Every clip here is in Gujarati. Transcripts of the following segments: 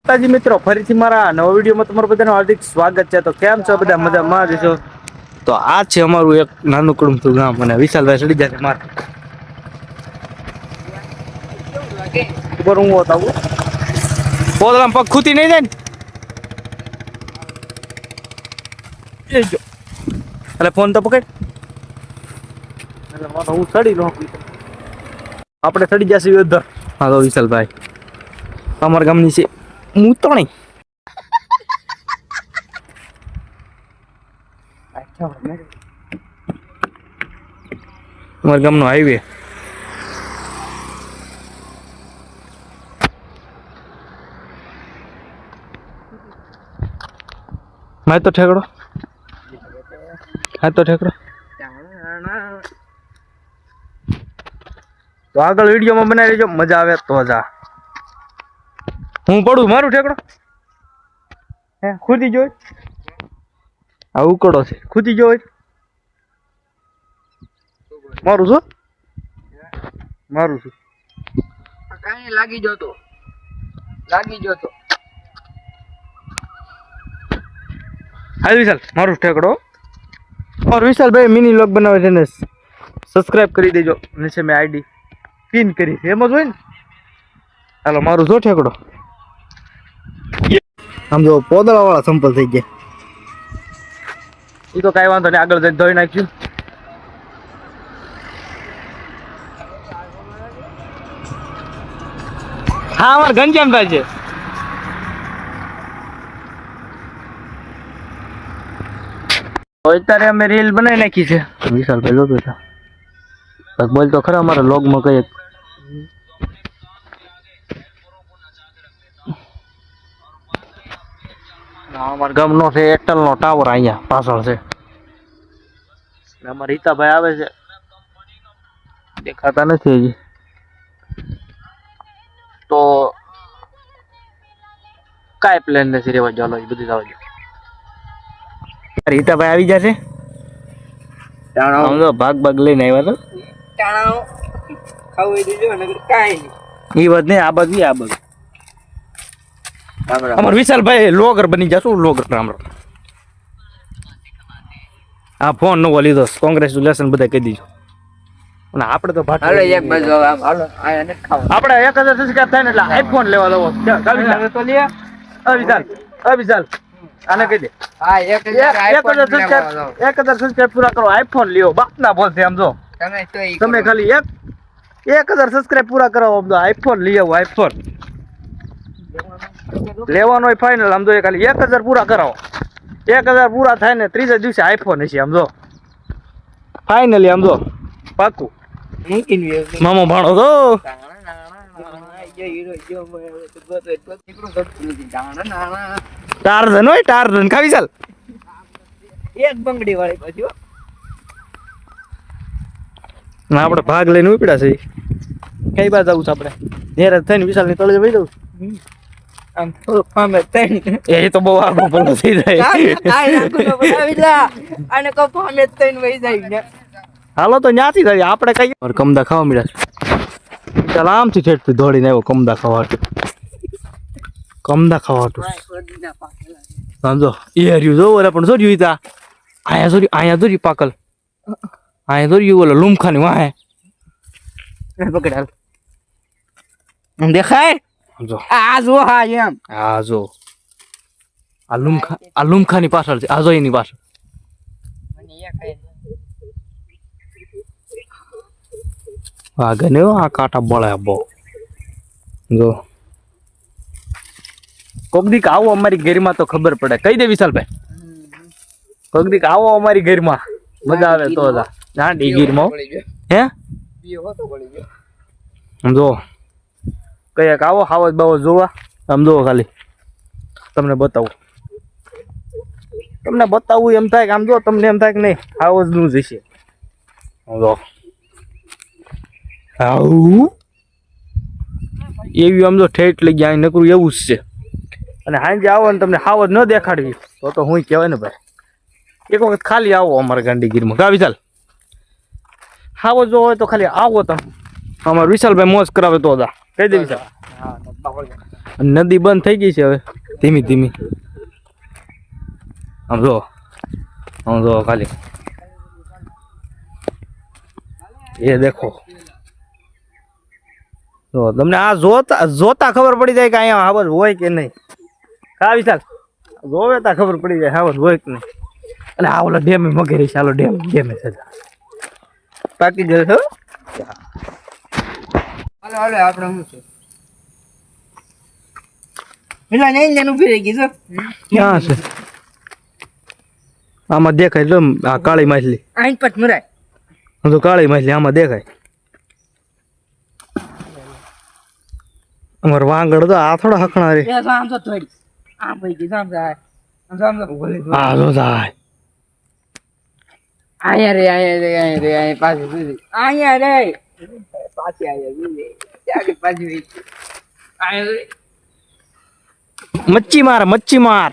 માતાજી મિત્રો ફરીથી મારા નવા વિડીયોમાં તમારું બધાનું હાર્દિક સ્વાગત છે. તો કેમ છો બધા? મજામાં જ છો? તો આ છે અમારું એક નાનું કડમતું ગામ અને વિશાલભાઈ ચડી જાય માર ઉપર હું બતાવું પોદળામાં પગ ખૂતી નહીં જાય ને એ જો એટલે ફોન તો પકડ એટલે મારો હું ચડી લો આપણે ચડી જશે યોદ્ધા. હા તો વિશાલભાઈ અમારા ગામની છે હું તો નહીં અમારા ગામનો હાઈવે મેં તો ઠેકડો હા તો ઠેકડો તો આગળ વિડીયોમાં બનાવી લેજો, મજા આવે તો જા. હું પડું મારું ઠેકડો હે ખુદી જોઈ આ ઉકળો છે ખુદી જોઈ મારું છું કાંઈ લાગી જતો હાલ વિશાલ મારું ઠેકડો और विशाल भाई मिनी व्लॉग बनावे છે ને સબસ્ક્રાઇબ કરી દેજો. નીચે મેં આઈડી પિન કરી છે એમ જ હોય ને. હાલો મારું જો ઠેકડો આમ જો પોદળા વાળા સંપલ થઈ ગયા. એ તો કાંઈ વાંધો નહીં, આગળ જઈને ધોઈ નાખ્યું. હા અમારે ઘનશ્યામભાઈ છે. અત્યારે અમે રીલ બનાવી નાખી છે. વિશાલભાઈ લો બેટા બોલ તો ખરા અમારા લોગમાં કઈ અમારા ગામનો છે એરટેલ નો ટાવર અહીંયા પાછળ છે. અમારા રીતાભાઈ આવે છે દેખાતા નથી હજી તો કાંઈ પ્લેન નથી રેવા ચાલો એ બધી જવા દો. રીતાભાઈ આવી જશે ભાગ લઈને આવ્યા તો એ વાત નહીં આ બાજુ અમાર વિશાલભાઈ લોગર બની જશું. લોગર રામ રામ. હા ફોન નવો લીધો, કોંગ્રેચ્યુલેશન બધા કહી દીધું. અને આપણે તો આપણે 1000 સબસ્ક્રાઇબ થાય ને એટલે આઈફોન લેવા દવો. વિશાલ આને કહી દે 1000 સબસ્ક્રાઇબ પૂરા કરો આઈફોન લ્યો. બાપના બોલ છે આમ જો તમે ખાલી 1000 સબસ્ક્રાઇબ પૂરા કરો આમ તો આઈફોન લઈ આવો. આઈફોન લેવાનો હોય ફાઇનલ આમ જો ખાલી 1000 પૂરા કરાવો. 1000 પૂરા થાય ને ત્રીજા દિવસે આઈફોન હશે આમ જો ફાઇનલી આમ જો પાકું. મામો ભાણો તો ટાર્ઝન હોય ટાર્ઝન ખાવી ચાલ એક બંગડી વાળી પછી ના આપણે ભાગ લઈને ઉપડ્યા છે. કઈ બાજુ આવું છે આપણે નેરજ થઈને વિશાલ ની તળે વહી દઉં આમ થોડું ફામે થઈને એ તો બહુ આગળ પડો થઈ જાય અને કો ફામે થઈને વહી જાય ને. હાલો તો ન્યાથી થાય આપણે કઈ કમદા ખાવા મળ્યા. ચાલ આમથી ઠેઠથી દોડીને આવ્યો કમદા ખાવા સમજો એ હર્યું જો ઓલા પણ જોડ્યું તા અહીંયા જોડ્યું પાકલ અહીંયા જોડ્યું ઓલો લુમખાની વાહે પકડાલ દેખાય જો આ જો હા એમ હા જો આ લુમખાની પાછળ છે. આ જો એની પાછળ વાગે ને આ કાંટા બળે બહુ. જો કોક દીક આવો અમારી ઘરમાં તો ખબર પડે. કહી દે વિશાલભાઈ કોક દીક આવો અમારી ઘરમાં મજા આવે તો દાંડી ગીરમાં હે જો કઈક આવો હાવજ બાવો જોવા આમ જોવો ખાલી તમને બતાવું એમ થાય કે આમ જો તમને એમ થાય કે નહીં હાવજ નું જશે જો આવું એવી આમ જો ઠેઠ લઈ ગયા નકરું એવું જ છે. અને સાંજે આવો ને તમને હાવજ ન દેખાડવી તો હું કહેવાય ને ભાઈ એક વખત ખાલી આવો અમારા ગાંધીગીરમાં ગાવી ચાલ હાવજ જો હોય તો ખાલી આવો તમે અમારે વિશાલભાઈ મોજ કરાવે તો કહી દે વિશાલ નદી બંધ થઈ ગઈ છે હવે ધીમી ધીમી. આમ જો ખાલી એ દેખો. તો તમને આ જોતા ખબર પડી જાય કે અહીંયા હાવજ હોય કે નહીં. કા વિશાલ જોવે તા ખબર પડી જાય હાવજ હોય કે નહીં. અને આ ઓલા ડેમ મગેરી ચાલો ડેમે છે બાકી ગયો છો હાલો આપણે શું છે પેલા ને ઇન્જન ઉભી રહી ગઈ છો ક્યાં છે આમાં દેખાય લો આ કાળી માછલી આઈન પટ મરાય તો કાળી માછલી આમાં દેખાય. અમાર વાંગડ તો આ થોડા હકણા રે આમ તો થોડી આમ ભાઈ ગઈ આમ જાય આ જો જાય આયા પાછી આયા રે પાછી આયા પાછી મચ્છી માર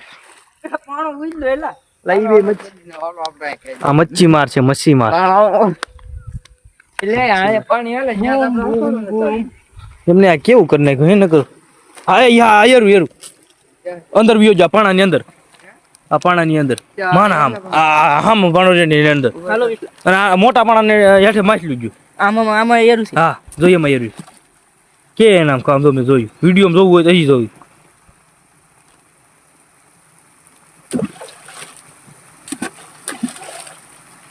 પાણો ઉઈલો એલા લઈ બે મચ્છી. આ મચ્છી માર છે મચ્છી માર એટલે આયા પાણી હાલે એમને આ કેવું કરી નાખ્યું હે નકર. હા યા એરું અંદર વિયો જા પાણાની અંદર. આ પાણાની અંદર માના આમ પાણો છે ને એની અંદર. હાલો અને આ મોટા પાણાને હેઠે માછલું ગયું. આમાં એરું છે હા જોઈએ એમાં એરું કે નામ કામ તો મેં જોયું વિડીયોમાં જોવું હોય તો અહીં જોયું.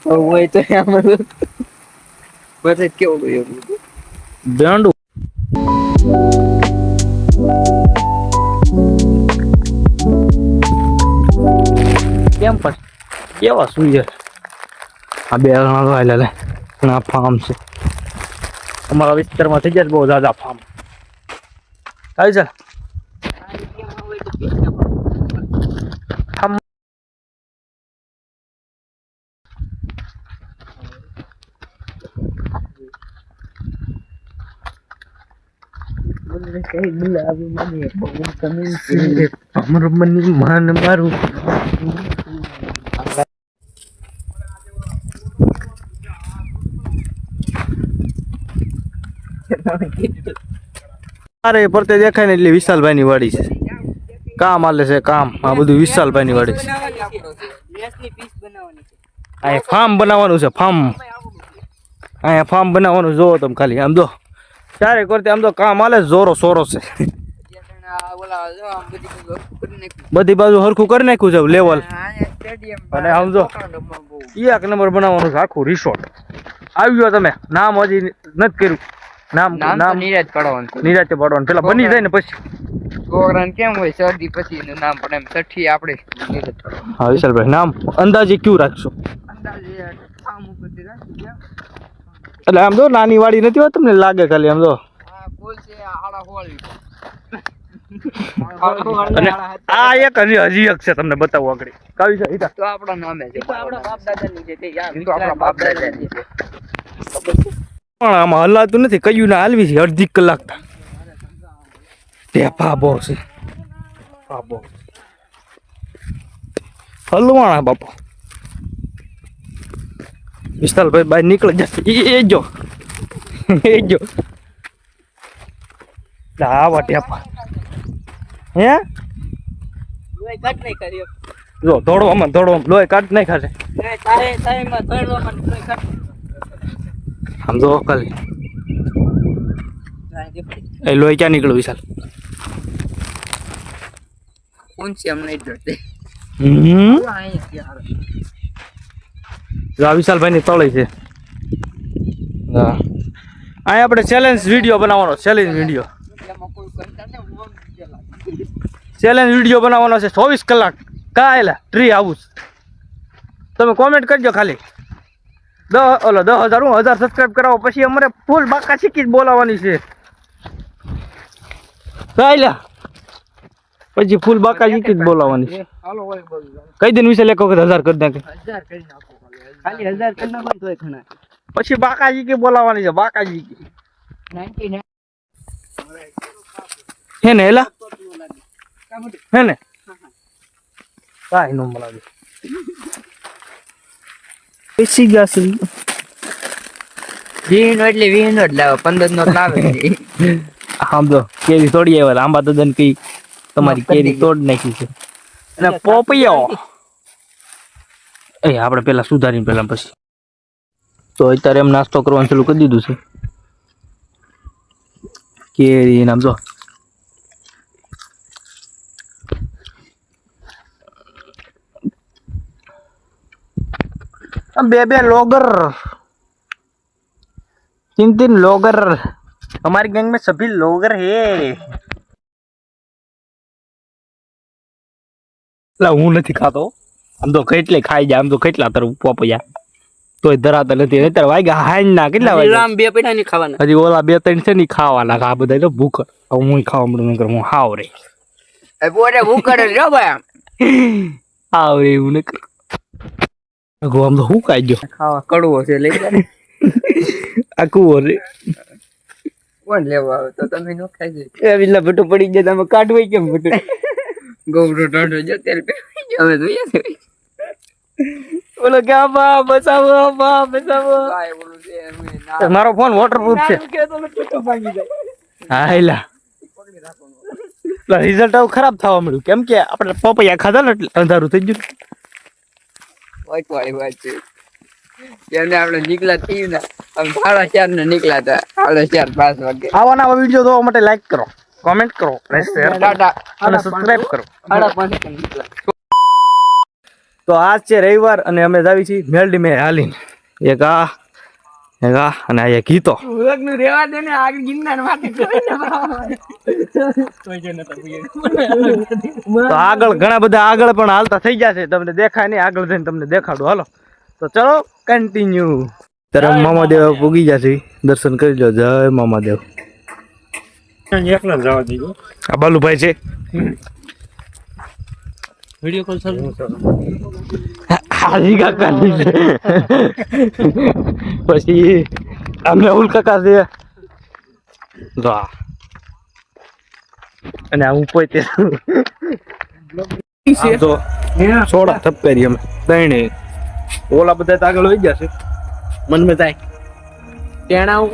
હોય તો આમાં બધે કેવું ગયું બેંડું કેમ પણ કેવા સુઈ આ બે જણા તો લે આ ફાર્મ છે અમારા વિસ્તારમાં થઈ જાય બહુ દાદા ફાર્મ આવી છે. અમર મની માન મારું અરે પડતે દેખાય ને એટલે વિશાલભાઈ ની વાડી છે. કામ હાલે છે કામ. આ બધું વિશાલભાઈ ની વાડી છે. અહીંયા ફાર્મ બનાવવાનું છે ફાર્મ. અહીંયા ફાર્મ બનાવવાનું જોવો તમે ખાલી આમ જો ચારે કરતે આમ તો કામ હાલે જોરો સોરો છે. બધી બાજુ હરખું કરી નાખ્યું છે લેવલ. અને સમજો એક નંબર બનાવવાનું છે આખું રિસોર્ટ. આવ્યો તમે નામ હજી નથી કર્યું. નામ નિરાજ પડવાનું નિરાતે પાડવાનું પેલા બની જાય ને પછી છોકરાને કેમ હોય શરદી પછી એનું નામ પણ એમ છઠ્ઠી આપણે હા વિશાલભાઈ નામ અંદાજે કયું રાખશો? અંદાજે આમ ઉપરથી રાખી એટલે આમ જો નાની વાડી નથી હોત તમને લાગે ખાલી આમ જો. આ કોલ છે આડા હોળી અને આ એક હજી એક છે તમને બતાવું આગળ કાવી છે ઈટા તો આપણા નામે છે આપણા બાપ દાદાની છે તે યાર તો આપણા બાપ દાદાની છે પણ આમાં હલાતું નથી કયું ના હાલવી છે અડધી કલાક તે ભાબો છે ભાબો હલવાણા બાપા. વિશાલભાઈ બહાર નીકળી જશે એ જો આવા ટેપા હે લોહી કાટ નહીં કર્યો જો દોડવામાં લોહી કાઢ નહીં ખાશે તારે તારેમાં દોડવામાં લોહી કાટ આમ જો ખાલી એ લોહી ક્યાં નીકળ્યું વિશાલ? કોણ છે અમને ડરતે વિશાલભાઈ ની તળી છે. હા અહીં આપણે ચેલેન્જ વિડીયો બનાવવાનો ચેલેન્જ વિડીયો બનાવવાનો છે 24 કલાક કાયલા ટ્રી હાઉસ. તમે કોમેન્ટ કરજો ખાલી 10,000 સબસ્ક્રાઇબ કરાવો પછી અમારે ફૂલ બાકા શીખી જ બોલાવવાની છે કાયલા પછી ફૂલ બાકા શીખી જ બોલાવવાની છે. કઈ દિન વિશે એક વખત 1000 કરી નાખે 1000 કરી નાખો ખાલી 1000 કરી નાખો તોય ઘણા પછી બાકાજી કે બોલાવવાની છે બાકાજી કે 99 હે ને એલા હે ને કાઈ નો બોલાવે પૈસી ગયા છે વીનો એટલે વીનો જ લાવે 15 નો લાવે આમ તો કેરી તોડી આવ્યા આંબા દાદા ને કઈ તમારી કેરી તોડ નાખી છે અને પોપૈયો એ આપણે પેલા સુધારીને પેલા પછી તો અત્યારે એમ નાસ્તો કરવાનું ચાલુ કરી દીધું છે કેરી નામ જો બે लोगर 3 लोगर हमारी गैंग में सभी लोगर है ला હું નથી ખાતો આમ તો કેટલે ખાઈ જાય આમ તો કેટલા તર પોપૈયા તોય ધરાતા નથી નહીતર વાગ્યા હાઈન ના કેટલા વાગ્યા આમ બે પેટા ની ખાવાના હજી ઓલા 2-3 છે ની ખાવાના આ બધા તો ભૂખ હું ખાવા મળું નકર હું હાવ રે એ પોરે ભૂખ કરે જો ભાઈ હાવ રે હું નકર આમ તો હું ખાઈ ગયો ખાવા કડવો છે લઈ જા આકું રે કોણ લેવા આવે તો તમે નો ખાઈ જાય એ વિલા ભટુ પડી ગયા તમે કાઢવાય કેમ ભટુ ગોબરો ટાઢો જો તેલ પે હવે જોઈએ છે બોલો કે બા બચાવો ભાઈ બોલું છે એમ ના મારો ફોન વોટરપ્રૂફ છે કે તો ટોટો ભાગી જાય હા એલા રિઝલ્ટ આવ ખરાબ થવા મળ્યું કેમ કે આપણે પપૈયા ખાધા ને એટલે અંધારું થઈ ગયું વાઈટ વાળી વાત છે જેને આપણે નીકળ્યા થી ને આમ 4:30 ને નીકળ્યા હતા 4:30 વાગે આવા નવા વિડીયો જોવા માટે લાઈક કરો કોમેન્ટ કરો અને શેર ટાટા અને સબસ્ક્રાઇબ કરો 5:30 નીકળ્યા તો આજ છે રવિવાર અને અમે જાવી છીએ મેલડી મે હાલીને એક આ અને આ એક ગીતો ઉલગનું રેવા દે ને આગળ ગિરનાર માથે જોઈને તો આગળ ઘણા બધા આગળ પણ હાલતા થઈ જશે તમને દેખાય નહીં આગળ જઈને તમને દેખાડું હાલો તો ચલો કન્ટિન્યુ ત્યારે મામાદેવ પૂગી જશે દર્શન કરી લો જય મામાદેવ એકલા જવા દીધો આ બાલુભાઈ છે વિડિયો કોલ ચાલુ હાજી કાકા પછી અમે ઉલ કાકા છે વાહ અને હું પોતે તો છોડા થપકારી અમે ત્રણે ઓલા બધા તો આગળ વહી જશે મન મેં થાય ટેણાઉ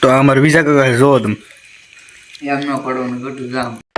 તો અમારે બીજા કાકા જોવો તમે એમ નો પડવાનું ગટું જામ